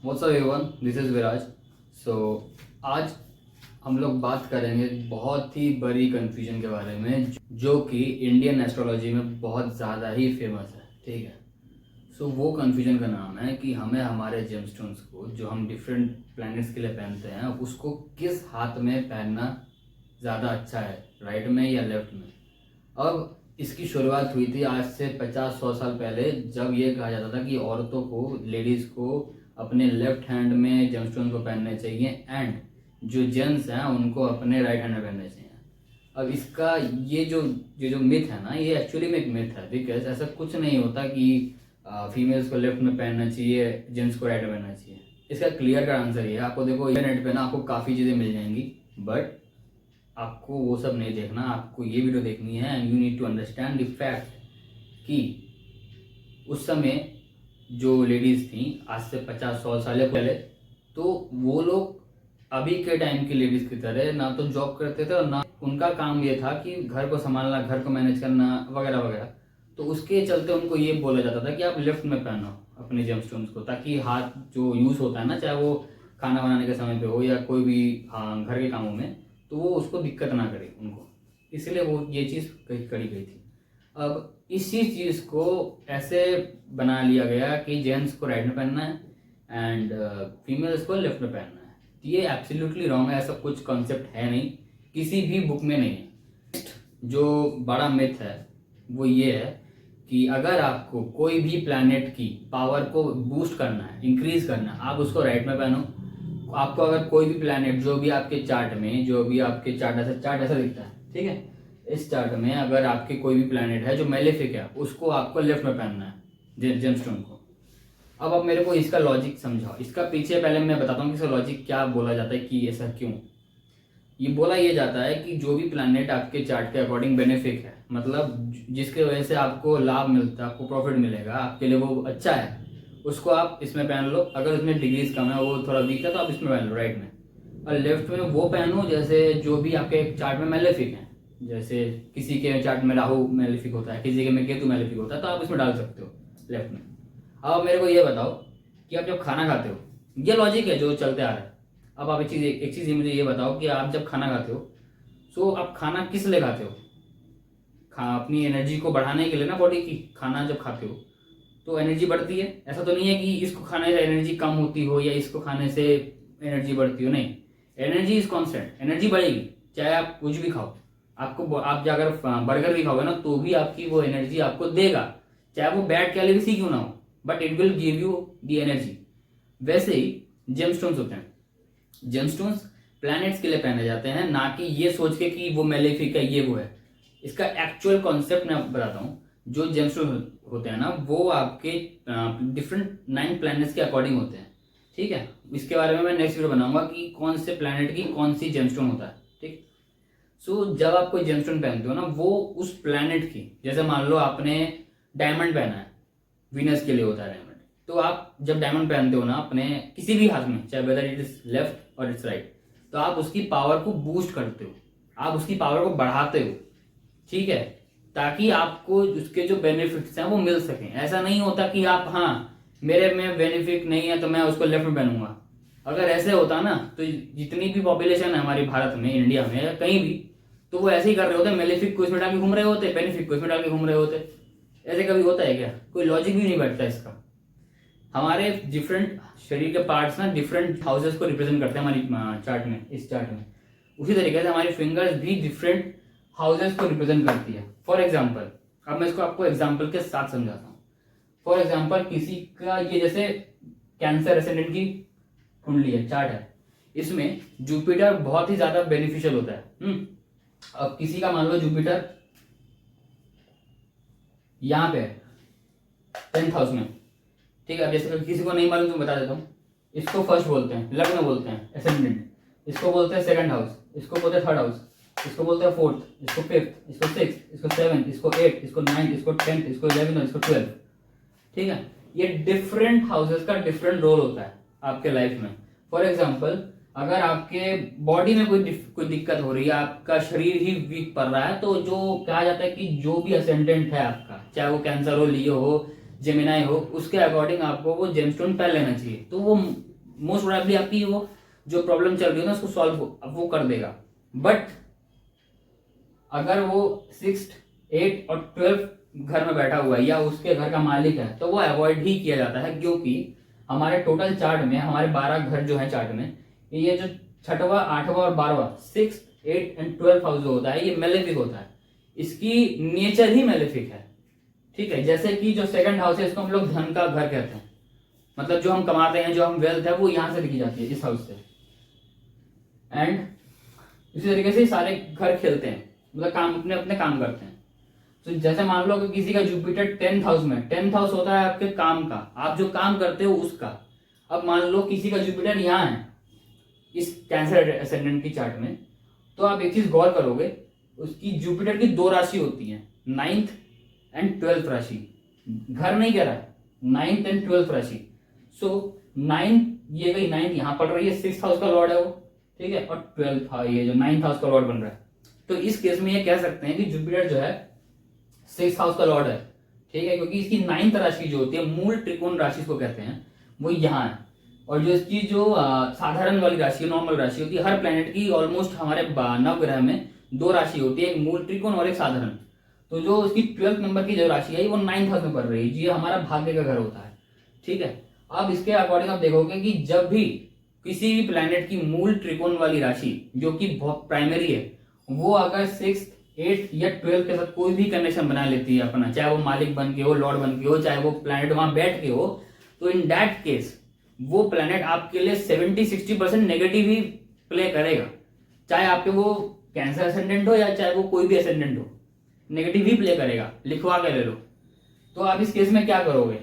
What's up everyone, this is Viraj. So आज हम लोग बात करेंगे बहुत ही बड़ी कन्फ्यूजन के बारे में जो कि इंडियन एस्ट्रोलॉजी में बहुत ज़्यादा ही फेमस है। ठीक है। सो वो कन्फ्यूजन का नाम है कि हमें हमारे जेमस्टोन्स को जो हम डिफरेंट प्लैनेट्स के लिए पहनते हैं उसको किस हाथ में पहनना ज़्यादा अच्छा है, राइट में या लेफ्ट में। अब इसकी शुरुआत हुई थी आज से 50-100 साल पहले, जब ये कहा जाता था कि औरतों को, लेडीज़ को अपने लेफ्ट हैंड में जेमस्टोन को पहनने चाहिए एंड जो जेंट्स हैं उनको अपने राइट हैंड में पहनने चाहिए। अब इसका ये जो मिथ है ना, ये एक्चुअली में एक मिथ है, बिकॉज ऐसा कुछ नहीं होता कि फीमेल्स को लेफ्ट में पहनना चाहिए, जेंट्स को राइट में पहनना चाहिए। इसका क्लियर का आंसर ये है, आपको देखो इंटरनेट पे ना आपको काफ़ी चीज़ें मिल जाएंगी, बट आपको वो सब नहीं देखना, आपको ये वीडियो देखनी है and you need to understand the fact कि उस समय जो लेडीज़ थी आज से 50-100 साल पहले, तो वो लोग अभी के टाइम की लेडीज़ की तरह ना तो जॉब करते थे और ना उनका काम ये था कि घर को संभालना, घर को मैनेज करना वगैरह वगैरह। तो उसके चलते उनको ये बोला जाता था कि आप लेफ्ट में पहनो अपने जेमस्टोन्स को, ताकि हाथ जो यूज़ होता है ना, चाहे वो खाना बनाने के समय पे हो या कोई भी घर के कामों में, तो वो उसको दिक्कत ना करे उनको, इसलिए वो ये चीज़ करी गई थी। अब इसी चीज़ को ऐसे बना लिया गया कि जेंट्स को राइट में पहनना है एंड फीमेल्स को लेफ्ट में पहनना है। ये एब्सोल्युटली रॉन्ग है, ऐसा कुछ कॉन्सेप्ट है नहीं, किसी भी बुक में नहीं है। जो बड़ा मिथ है वो ये है कि अगर आपको कोई भी प्लैनेट की पावर को बूस्ट करना है, इंक्रीज करना है, आप उसको राइट में पहनो। आपको अगर कोई भी प्लैनेट जो भी आपके चार्ट में, जो भी आपके चार्ट ऐसा दिखता है, ठीक है, इस चार्ट में अगर आपके कोई भी प्लैनेट है जो मेलेफिक है, उसको आपको लेफ्ट में पहनना है जेमस्टोन को। अब आप मेरे को इसका लॉजिक समझाओ, इसका पीछे पहले मैं बताता हूँ कि इसका लॉजिक क्या बोला जाता है, कि ऐसा क्यों ये बोला ये जाता है कि जो भी प्लैनेट आपके चार्ट के अकॉर्डिंग बेनिफिक है, मतलब जिसके वजह से आपको लाभ मिलता है, आपको प्रॉफिट मिलेगा, आपके लिए वो अच्छा है, उसको आप इसमें पहन लो। अगर उसमें डिग्रीज कम है, वो थोड़ा वीक है, तो आप इसमें पहन लो राइट में। और लेफ्ट में वो पहनो जैसे जो भी आपके चार्ट में मेलेफिक है, जैसे किसी के चार्ट में राहु मेलेफिक होता है, किसी के में केतु मेलेफिक होता है, तो आप इसमें डाल सकते हो लेफ्ट में। अब मेरे को ये बताओ कि आप जब खाना खाते हो, ये लॉजिक है जो चलते आ रहा है। अब आप एक चीज़ मुझे ये बताओ कि आप जब खाना खाते हो, सो आप खाना किस लिए खाते हो? अपनी एनर्जी को बढ़ाने के लिए ना, बॉडी की। खाना जब खाते हो तो एनर्जी बढ़ती है, ऐसा तो नहीं है कि इसको खाने से एनर्जी कम होती हो या इसको खाने से एनर्जी बढ़ती हो, नहीं। एनर्जी इज कॉन्स्टेंट, एनर्जी बढ़ेगी चाहे आप कुछ भी खाओ। आप अगर बर्गर भी खाओगे ना, तो भी आपकी वो एनर्जी आपको देगा, चाहे वो बैड कैलोरीज ही क्यों ना हो, but it will give you the energy. वैसे ही जेमस्टोन्स होते हैं, जेमस्टोन्स प्लैनेट्स के लिए पहने जाते हैं, ना कि ये सोच के कि वो मेलेफिक है, ये वो है। इसका एक्चुअल कॉन्सेप्ट मैं बताता हूँ। जो जेमस्टोन होते हैं ना, वो आपके डिफरेंट 9 प्लैनेट्स के अकॉर्डिंग होते हैं, ठीक है। इसके बारे में मैं नेक्स्ट वीडियो बनाऊंगा कि कौन से प्लैनेट की कौन सी जेमस्टोन होता है, ठीक। सो जब आप कोई जेमस्टोन पहनते हो ना, वो उस प्लैनेट की, जैसे मान लो आपने डायमंड पहना है, वीनस के लिए होता है डायमंड, तो आप जब डायमंड पहनते हो ना अपने किसी भी हाथ में, चाहे वेदर इट इज लेफ्ट और इट्स राइट, तो आप उसकी पावर को बूस्ट करते हो, आप उसकी पावर को बढ़ाते हो, ठीक है, ताकि आपको उसके जो बेनिफिट्स हैं वो मिल सकें। ऐसा नहीं होता कि आप, हाँ मेरे में बेनिफिट नहीं है तो मैं उसको लेफ्ट में पहनूंगा। अगर ऐसे होता ना, तो जितनी भी पॉपुलेशन है हमारी भारत में, इंडिया में या कहीं भी, तो वो ऐसे ही कर रहे होते, मेलेफिक को इसमें डाल के घूम रहे होते, बेनिफिक को इसमें डाल के घूम रहे होते। ऐसे कभी होता है क्या? कोई लॉजिक भी नहीं बैठता इसका। हमारे डिफरेंट शरीर के पार्ट्स ना डिफरेंट हाउसेस को रिप्रेजेंट करते हैं हमारी चार्ट में, इस चार्ट में। उसी तरीके से हमारी फिंगर्स भी डिफरेंट हाउसेस को रिप्रेजेंट करती है। फॉर एग्जाम्पल, अब मैं इसको आपको एग्जाम्पल के साथ समझाता हूँ। फॉर एग्जाम्पल, किसी का ये जैसे कैंसर एसेंडेंट की कुंडली है, चार्ट है, इसमें जुपिटर बहुत ही ज्यादा बेनिफिशियल होता है। अब किसी का मान लो जुपिटर यहाँ पे है 10th हाउस में, ठीक है। अब जैसे किसी को नहीं मालूम तो बता देता हूँ। इसको फर्स्ट बोलते हैं, लग्न बोलते हैं, एसेंडेंट। इसको बोलते हैं सेकंड हाउस, इसको बोलते हैं थर्ड हाउस, इसको बोलते हैं फोर्थ, इसको फिफ्थ, इसको सिक्स्थ, इसको सेवंथ, इसको एट्थ, इसको नाइन्थ, इसको 10th, इसको 11th और इसको 12th, ठीक है। ये डिफरेंट हाउसेस का डिफरेंट रोल होता है आपके लाइफ में। फॉर एग्जाम्पल, अगर आपके बॉडी में कोई दिक्कत हो रही है, आपका शरीर ही वीक पड़ रहा है, तो जो कहा जाता है कि जो भी असेंडेंट है आपका, चाहे वो कैंसर हो, लियो हो, जेमिनाई हो, उसके अकॉर्डिंग आपको वो जेमस्टोन पहन लेना चाहिए। तो वो मोस्ट प्रोबेबली आपकी वो जो प्रॉब्लम चल रही है ना उसको सॉल्व वो कर देगा। बट अगर वो 6, 8 और 12 घर में बैठा हुआ है या उसके घर का मालिक है तो वो अवॉइड ही किया जाता है, क्योंकि हमारे टोटल चार्ट में हमारे 12 घर जो है चार्ट में, ये जो 6वां, 8वां और 12वां, 6, 8 एंड 12 हाउस जो होता है ये मेलेफिक होता है। इसकी नेचर ही मेलेफिक है। ठीक है, जैसे कि जो सेकंड हाउस है इसको हम लोग धन का घर कहते हैं, मतलब जो हम कमाते हैं, जो हम वेल्थ है वो यहां से लिखी जाती है इस हाउस से। एंड इसी तरीके से सारे घर खेलते हैं, मतलब काम अपने अपने काम करते हैं। तो जैसे मान लो कि किसी का जुपिटर 10th हाउस में, 10th हाउस होता है आपके काम का, आप जो काम करते हो उसका। अब मान लो किसी का जुपिटर यहाँ है इस कैंसर एसेंडेंट की चार्ट में, तो आप एक चीज गौर करोगे, उसकी जुपिटर की 2 राशि होती है, 9th एंड 12th राशि। घर नहीं कह रहा है, 9th एंड 12th राशि। सो 9th, ये गई 9th यहाँ पड़ रही है, 6th हाउस का लॉर्ड है वो, ठीक है, और 12th ये जो 9th हाउस का लॉर्ड बन रहा है। तो इस केस में ये कह सकते हैं कि जुपिटर जो है 6th हाउस का लॉर्ड है, ठीक है, क्योंकि इसकी 9th राशि जो होती है, मूल त्रिकोण राशि को कहते हैं, वो यहाँ है। और जो इसकी जो साधारण वाली राशि, नॉर्मल राशि होती है, हर प्लेनेट की ऑलमोस्ट हमारे नवग्रह में 2 राशि होती है, एक मूल त्रिकोण और एक साधारण। तो जो उसकी 12th नंबर की जो राशि है वो 9th हाउस में पड़ रही है, ये हमारा भाग्य का घर होता है। ठीक है, अब इसके अकॉर्डिंग आप देखोगे कि जब भी किसी भी प्लेनेट की मूल त्रिकोण वाली राशि जो कि बहुत प्राइमरी है, वो अगर 6, 8 या 12 के साथ कोई भी कनेक्शन बना लेती है अपना, चाहे वो मालिक बन के हो, लॉर्ड बन के हो, चाहे वो प्लेनेट वहां बैठ के हो, तो इन दैट केस वो प्लेनेट आपके लिए 70-60% नेगेटिव ही प्ले करेगा। चाहे आपके वो कैंसर असेंडेंट हो या चाहे वो कोई भी असेंडेंट हो, नेगेटिव ही प्ले करेगा, लिखवा के ले लो। तो आप इस केस में क्या करोगे?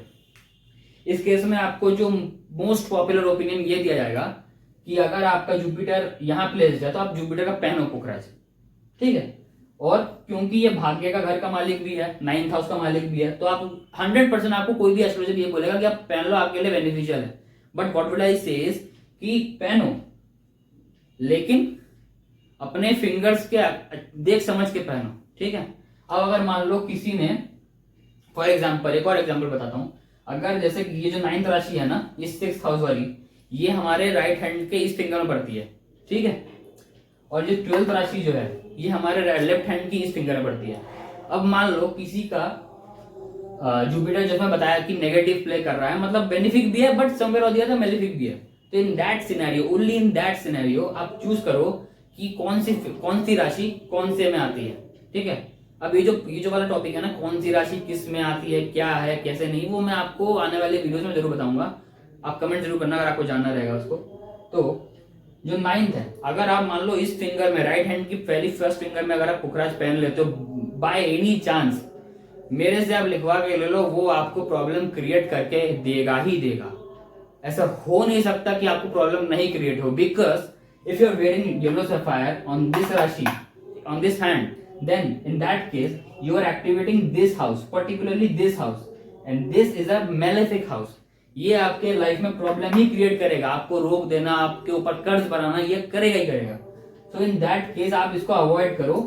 इस केस में आपको जो मोस्ट पॉपुलर ओपिनियन ये दिया जाएगा कि अगर आपका जुपिटर यहां प्लेस्ड है तो आप जुपिटर का पहनो पुखराज, ठीक है। और क्योंकि ये भाग्य का घर का मालिक भी है, 9th हाउस का मालिक भी है, तो आप 100% आपको कोई भी एस्ट्रोलॉजर ये बोलेगा कि आप पहन लो, आपके लिए बेनिफिशियल है। बट व्हाट वुड आई से कि पहनो, लेकिन अपने फिंगर्स के देख समझ के पहनो, ठीक है। अब अगर मान लो किसी ने, फॉर एग्जाम्पल, एक और एग्जाम्पल बताता हूं, अगर जैसे ये जो 9th राशि है ना, ये 6th हाउस वाली, ये हमारे राइट हैंड के इस फिंगर में पड़ती है, ठीक है। और ये 12th राशि जो है ये हमारे लेफ्ट हैंड की इस फिंगर में पड़ती है। अब मान लो किसी का जुपिटर, जैसे मैं बताया कि नेगेटिव प्ले कर रहा है, मतलब बेनिफिक भी है बट समवेयर और दिया था मेलेफिक भी है। तो in that scenario, only in that scenario आप चूज करो कि कौन सी राशि कौन से में आती है, ठीक है। अब ये जो वाला टॉपिक है ना, कौन सी राशि किस में आती है, क्या है, कैसे नहीं, वो मैं आपको आने वाले वीडियोस में जरूर बताऊंगा। आप कमेंट जरूर करना अगर आपको जानना रहेगा उसको। तो जो 9th है, अगर आप मान लो इस फिंगर में, राइट हैंड की पहली फर्स्ट फिंगर में अगर आप पुखराज पहन लेते हो बाय एनी चांस, मेरे से आप लिखवा के ले लो, वो आपको प्रॉब्लम क्रिएट करके देगा ही देगा। ऐसा हो नहीं सकता कि आपको प्रॉब्लम नहीं क्रिएट हो, because if you are wearing yellow sapphire on this rashi, on this hand, then in that case you are activating this house, particularly this house, and this is a malefic house. ये आपके life में problem ही create करेगा, आपको रोक देना, आपके ऊपर कर्ज बनाना, ये करेगा ही करेगा। सो इन दैट केस आप इसको अवॉइड करो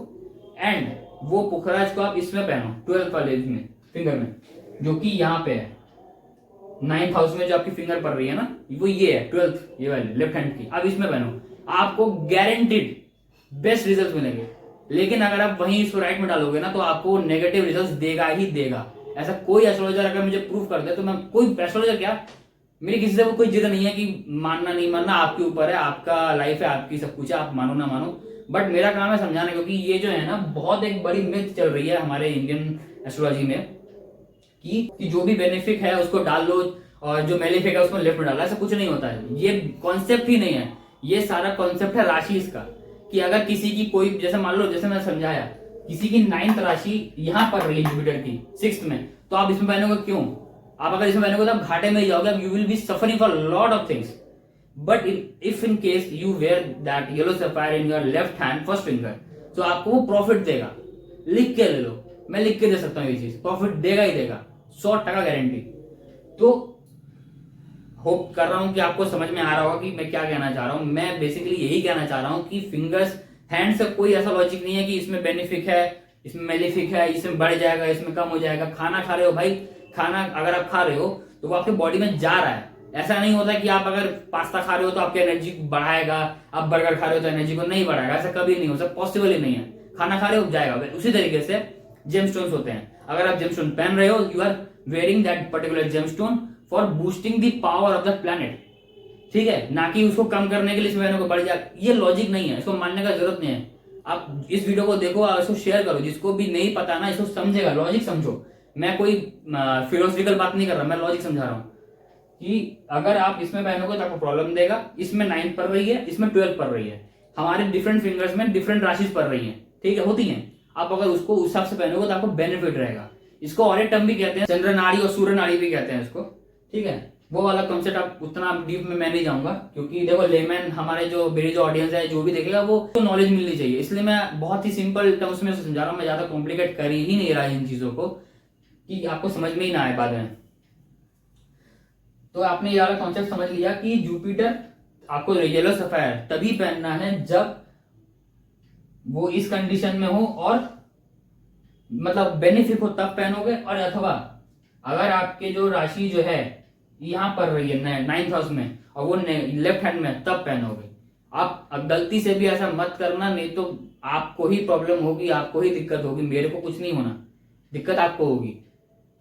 एंड वो पुखराज को आप इसमें पहनो, 12th वाले में फिंगर में, जो कि यहाँ पे है 9th हाउस में जो आपकी फिंगर पड़ रही है ना, वो ये है 12th, ये वाले लेफ्ट हैंड की, आप इसमें पहनो, आपको गारंटीड बेस्ट रिजल्ट मिलेंगे। लेकिन अगर आप वहीं इसको राइट में डालोगे ना, तो आपको नेगेटिव रिजल्ट्स देगा ही देगा। ऐसा कोई एस्ट्रोलॉजर अगर मुझे प्रूफ कर दे, तो मैं, कोई एस्ट्रोलॉजर क्या, मेरी किसी से वो कोई जिद नहीं है कि मानना नहीं मानना आपके ऊपर है, आपका लाइफ है, आपकी सब कुछ है, आप मानो ना मानो। बट मेरा काम है समझाना, क्योंकि ये जो है ना बहुत एक बड़ी मिथ चल रही है हमारे इंडियन एस्ट्रोलॉजी में कि जो भी बेनिफिक है उसको डाल लो और जो मेलेफिक है उसको लेफ्ट में डालो। ऐसा कुछ नहीं होता है, ये कॉन्सेप्ट ही नहीं है। ये सारा कॉन्सेप्ट है राशि का, कि अगर किसी की कोई, जैसे मान लो, जैसे मैंने समझाया, किसी की 9th राशि यहां पर रही जुपिटर की 6th में, तो आप इसमें पहनोगे क्यों? आप अगर इसमें पहनोगे तो आप घाटे में ही जाओगे, you will be suffering for lot of things. But if in case you wear that yellow sapphire in your left hand first finger, तो आपको वो प्रॉफिट देगा। लिख के ले लो, मैं लिख के दे सकता हूँ ये चीज, प्रॉफिट देगा ही देगा, 100% गारंटी। तो होप कर रहा हूं कि आपको समझ में आ रहा होगा कि मैं क्या कहना चाह रहा हूं। मैं बेसिकली यही कहना चाह रहा हूं कि फिंगर्स, हैंड से कोई ऐसा लॉजिक नहीं है कि इसमें बेनिफिक है, इसमें मेलिफिक है, इसमें बढ़ जाएगा, इसमें कम हो जाएगा। खाना खा रहे हो भाई, खाना अगर आप खा रहे हो तो वो आपके बॉडी में जा रहा है, ऐसा नहीं होता कि आप अगर पास्ता खा रहे हो तो आपकी एनर्जी बढ़ाएगा, आप बर्गर खा रहे हो तो एनर्जी को नहीं बढ़ाएगा, ऐसा कभी नहीं हो सकता, पॉसिबल ही नहीं है। खाना खा रहे हो जाएगा। उसी तरीके से जेमस्टोन्स होते हैं, अगर आप जेमस्टोन पहन रहे हो, you are wearing that particular gemstone for boosting the power of the planet, ठीक है, ना कि उसको कम करने के लिए इसमें को बढ़ जाए। ये लॉजिक नहीं है, इसको मानने का जरूरत नहीं है। आप इस वीडियो को देखो और इसको शेयर करो, जिसको भी नहीं पता ना इसको समझेगा, लॉजिक समझो। मैं कोई फिलोसफिकल बात नहीं कर रहा, मैं लॉजिक समझा रहा हूँ कि अगर आप इसमें पहनोगे तो आपको प्रॉब्लम देगा। इसमें 9 पड़ रही है, इसमें 12 पड़ रही है, हमारे डिफरेंट फिंगर्स में डिफरेंट राशिज पड़ रही है, ठीक है, होती है। आप अगर उसको उस हिसाब से पहनोगे तो आपको बेनिफिट रहेगा। इसको और एक टर्म भी कहते हैं, चंद्र नाड़ी और सूर्य नाड़ी भी कहते हैं इसको, ठीक है। वो वाला कॉन्सेप्ट आप उतना डीप में मैं नहीं जाऊंगा, क्योंकि देखो लेमैन हमारे जो मेरी जो ऑडियंस है जो भी देखेगा वो नॉलेज मिलनी चाहिए, इसलिए मैं बहुत ही सिंपल टर्म्स में समझा रहा हूँ। मैं ज्यादा कॉम्प्लिकेट कर ही नहीं रहा इन चीजों को कि आपको समझ में ही ना आए बाद में। तो आपने ये वाला कॉन्सेप्ट समझ लिया कि जुपिटर आपको येलो सफायर तभी पहनना है जब वो इस कंडीशन में हो और मतलब बेनिफिट हो तब पहनोगे, और अथवा अगर आपके जो राशि जो है यहाँ पर रही है 9th हाउस में और वो लेफ्ट हैंड में, तब पहनोगे। आप अब गलती से भी ऐसा मत करना, नहीं तो आपको ही प्रॉब्लम होगी, आपको ही दिक्कत होगी, मेरे को कुछ नहीं होना, दिक्कत आपको होगी।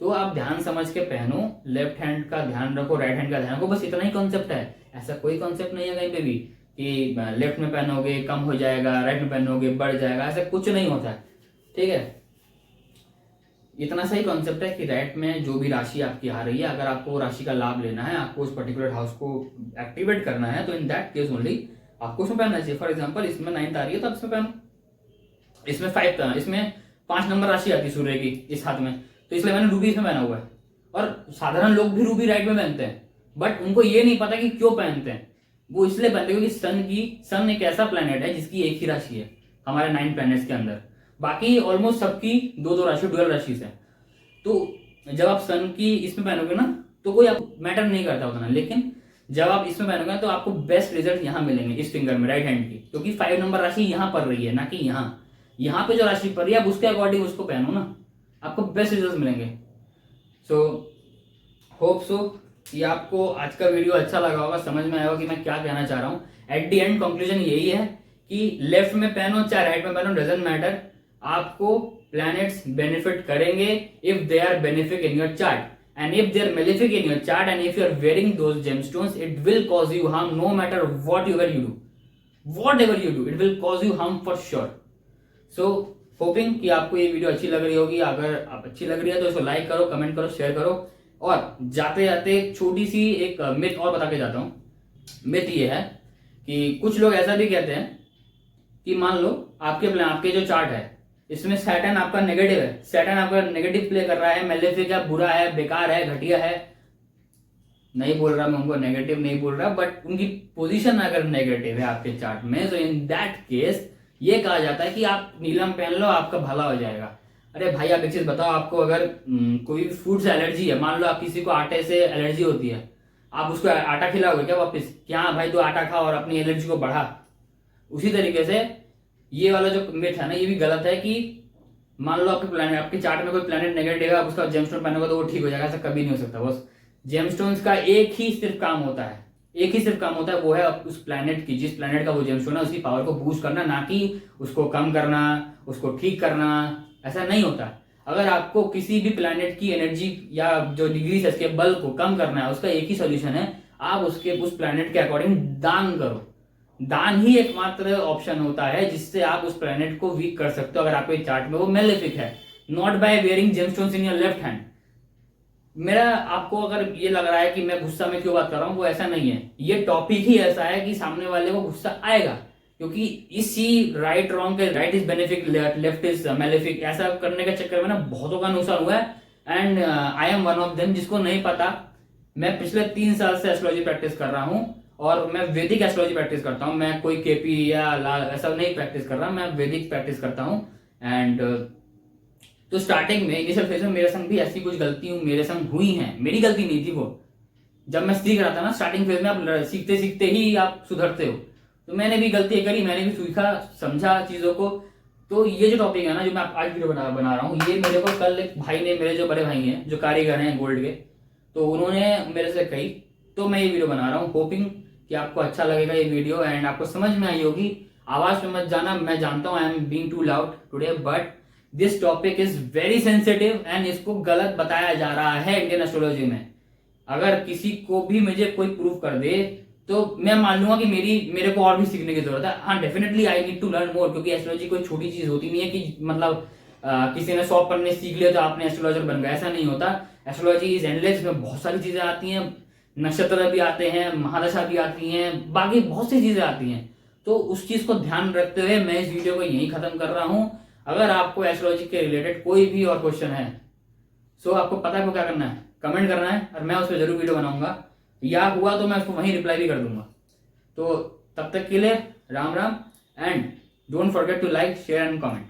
तो आप ध्यान समझ के पहनो, लेफ्ट हैंड का ध्यान रखो, राइट हैंड का ध्यान रखो, बस इतना ही कॉन्सेप्ट है। ऐसा कोई कॉन्सेप्ट नहीं है कहीं पे भी कि लेफ्ट में पहनोगे कम हो जाएगा, राइट में पहनोगे बढ़ जाएगा, ऐसा कुछ नहीं होता है, ठीक है। इतना सही कॉन्सेप्ट है कि राइट में जो भी राशि आपकी आ रही है, अगर आपको राशि का लाभ लेना है, आपको उस पर्टिकुलर हाउस को एक्टिवेट करना है, तो इन दैट केस ओनली आपको उसमें पहनना चाहिए। फॉर एग्जांपल इसमें 9th आ रही है तो आप इसमें पहनो, इसमें 5 नंबर राशि आती है सूर्य की इस हाथ में, तो इसलिए मैंने रूबी इसमें पहना हुआ है। और साधारण लोग भी रूबी राइट में पहनते हैं, बट उनको ये नहीं पता कि क्यों पहनते हैं। वो इसलिए पहनते हैं क्योंकि सन एक ऐसा प्लेनेट है जिसकी एक ही राशि है हमारे 9 प्लैनेट्स के अंदर, बाकी ऑलमोस्ट सबकी 2-2 राशि, 12 राशि है। तो जब आप सन की इसमें पहनोगे ना तो कोई आपको मैटर नहीं करता उतना, लेकिन जब आप इसमें पहनोगे तो आपको बेस्ट रिजल्ट यहाँ मिलेंगे इस फिंगर में, राइट हैंड की, क्योंकि 5 नंबर राशि यहाँ पर रही है, ना कि यहाँ पे जो राशि पर रही है आप उसके अकॉर्डिंग उसको पहनो ना, आपको बेस्ट रिजल्ट मिलेंगे। सो होप सो कि आपको आज का वीडियो अच्छा लगा होगा, समझ में आया होगा कि मैं क्या कहना चाह रहा हूँ। एट द एंड कंक्लूजन यही है कि लेफ्ट में पहनो चाहे राइट में पहनो, डजंट मैटर, आपको प्लैनेट्स बेनिफिट करेंगे if they are benefic in your chart, and if they are malefic in your chart and if you are wearing those gemstones, it will cause you harm no matter whatever you do, it will cause you harm for sure. So hoping कि आपको ये video अच्छी लग रही होगी, अगर आप अच्छी लग रही है तो इसको लाइक करो, कमेंट करो, शेयर करो। और जाते जाते एक छोटी सी एक मिथ और बता के जाता हूँ। मिथ ये है कि कुछ लोग ऐसा भी कहते हैं कि मान लो आपके जो चार्ट है इसमें सैटर्न आपका नेगेटिव है, सैटर्न आपका नेगेटिव प्ले कर रहा है, मैलेफिक है, बुरा है, बेकार है, घटिया है, नहीं बोल रहा मैं उनको नेगेटिव नहीं बोल रहा, बट उनकी पोजीशन अगर नेगेटिव है आपके चार्ट में, तो इन दैट केस ये कहा जाता है कि आप नीलम पहन लो आपका भला हो जाएगा। अरे भाई आप एक चीज बताओ, आपको अगर कोई फूड से एलर्जी है, मान लो आप किसी को आटे से एलर्जी होती है, आप उसको आटा खिलाओगे क्या वापिस कि हाँ भाई तू आटा खा और अपनी एलर्जी को बढ़ा? उसी तरीके से ये वाला जो मिथ है ना, ये भी गलत है कि मान लो आपके चार्ट में कोई प्लैनेट नेगेटिव है, आप उसका जेमस्टोन पहनोगे तो वो ठीक हो जाएगा, ऐसा कभी नहीं हो सकता। बस जेमस्टोन्स का एक ही सिर्फ काम होता है, वो है उस प्लैनेट की, जिस प्लैनेट का वो जेमस्टोन है उसकी पावर को बूस्ट करना, ना कि उसको कम करना, उसको ठीक करना, ऐसा नहीं होता। अगर आपको किसी भी प्लैनेट की एनर्जी या जो डिग्री है उसके बल को कम करना है, उसका एक ही सोल्यूशन है, आप उस प्लैनेट के अकॉर्डिंग दान करो। दान ही एकमात्र ऑप्शन होता है जिससे आप उस प्लैनेट को वीक कर सकते हो अगर आपके चार्ट में वो मेलेफिक है, not by wearing gemstones in your left hand. मेरा आपको अगर ये लग रहा है कि मैं गुस्सा में क्यों बात कर रहा हूं, वो ऐसा नहीं है, ये टॉपिक ही ऐसा है कि सामने वाले को गुस्सा आएगा, क्योंकि इसी राइट रॉन्ग के right is benefic left is malefic ऐसा करने के चक्कर में ना बहुतों का नुकसान हुआ है, and I am one of them जिसको नहीं पता। मैं पिछले 3 साल से एस्ट्रोलॉजी प्रैक्टिस कर रहा हूं और मैं वैदिक एस्ट्रोलॉजी प्रैक्टिस करता हूं, मैं कोई केपी या लाल ऐसा नहीं प्रैक्टिस कर रहा, मैं वैदिक प्रैक्टिस करता हूं। एंड तो स्टार्टिंग में इनिशियल फेज में मेरे संग भी ऐसी कुछ गलती मेरे संग हुई हैं, मेरी गलती नहीं थी वो, जब मैं सीख रहा था ना, स्टार्टिंग फेज में आप सीखते सीखते ही आप सुधरते हो, तो मैंने भी गलती करी, मैंने भी सीखा समझा चीजों को। तो ये जो टॉपिक है ना जो मैं आज वीडियो बना रहा हूँ, ये मेरे को कल एक भाई ने, मेरे जो बड़े भाई हैं जो कारीगर हैं गोल्ड के, तो उन्होंने मेरे से कही तो मैं ये वीडियो बना रहा हूँ, होपिंग कि आपको अच्छा लगेगा ये वीडियो एंड आपको समझ में आई होगी। आवाज में मत जाना, मैं जानता हूँ I am being too loud today, but this topic is very sensitive and इसको गलत बताया जा रहा है इंडियन एस्ट्रोलॉजी में। अगर किसी को भी मुझे कोई प्रूफ कर दे तो मैं मान लूंगा कि मेरे को और भी सीखने की जरूरत है। हाँ, definitely I need to learn more, क्योंकि एस्ट्रोलॉजी कोई छोटी चीज होती नहीं है कि मतलब किसी ने 100 पन्ने सीख लिया तो आपने एस्ट्रोलॉजर बन गया, ऐसा नहीं होता। एस्ट्रोलॉजी इज एंडलेस, इसमें बहुत सारी चीजें आती हैं, नक्षत्र भी आते हैं, महादशा भी आती हैं, बाकी बहुत सी चीजें आती हैं। तो उस चीज को ध्यान रखते हुए मैं इस वीडियो को यहीं खत्म कर रहा हूं। अगर आपको एस्ट्रोलॉजी के रिलेटेड कोई भी और क्वेश्चन है, सो आपको पता है को क्या करना है, कमेंट करना है और मैं उस पर जरूर वीडियो बनाऊंगा, या हुआ तो मैं उसको वहीं रिप्लाई भी कर दूंगा। तो तब तक के लिए Ram Ram and don't forget to like, share and comment.